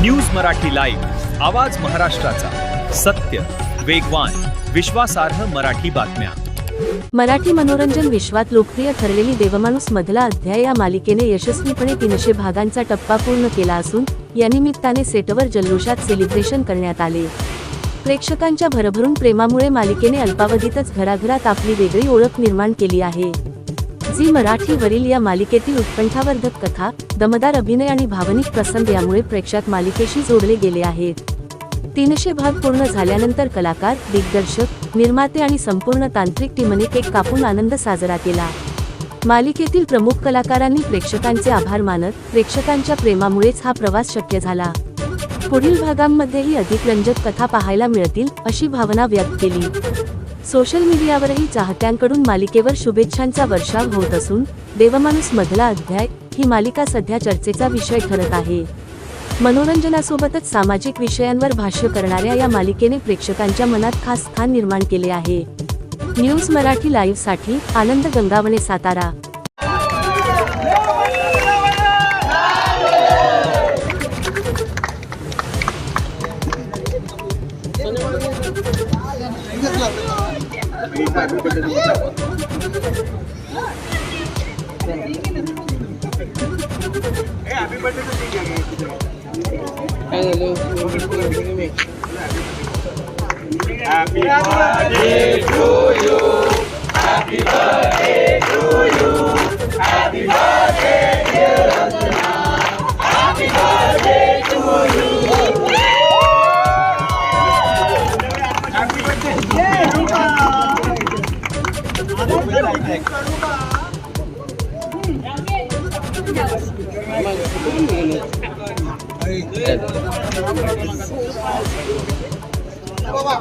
News Marathi live, आवाज महाराष्ट्राचा, सत्य, वेगवान, विश्वासार्ह मराठी बातम्या। मराठी मनोरंजन विश्वात लोकप्रिय ठरलेली देवमाणूस मधला अध्याय या मालिकेने यशस्वीपणे 300 भागांचा टप्पा पूर्ण केला असून या निमित्ताने सेटवर जल्लोषात सेलिब्रेशन करण्यात आले। प्रेक्षकांच्या भरभरून प्रेमामुळे मालिकेने अल्पावधीतच घराघरात आपली वेगळी ओळख निर्माण केली आहे। झी मराठीवरील या मालिकेतील उत्कंठावर्धक कथा, दमदार अभिनय आणि भावनिक प्रसंग यामुळे प्रेक्षक मालिकेशी जोडले गेले आहेत। 300 भाग पूर्ण झाल्यानंतर कलाकार, दिग्दर्शक, निर्माते आणि संपूर्ण तांत्रिक टीमने केक कापून आनंद साजरा केला। मालिकेतील प्रमुख कलाकारांनी प्रेक्षकांचे आभार मानत प्रेक्षकांच्या प्रेमामुळेच हा प्रवास शक्य झाला। पुढील भागांमध्येही अधिक रंजक कथा पाहायला मिळतील अशी भावना व्यक्त केली। सोशल मीडियावरही चाहत्यांकडून मालिकेवर शुभेच्छांचा वर्षाव होत असून देवमाणूस मधला अध्याय ही मालिका सध्या चर्चेचा विषय ठरत आहे। मनोरंजनासोबतच सामाजिक विषयांवर भाष्य करणाऱ्या या मालिकेने प्रेक्षकांच्या मनात खास स्थान निर्माण केले आहे। न्यूज मराठी लाईव्ह साठी आनंद Gangawane, Satara. Happy birthday to you. Happy birthday to you. Happy birthday dear Rachna. Happy birthday to you. Happy birthday Rupa. बाबा,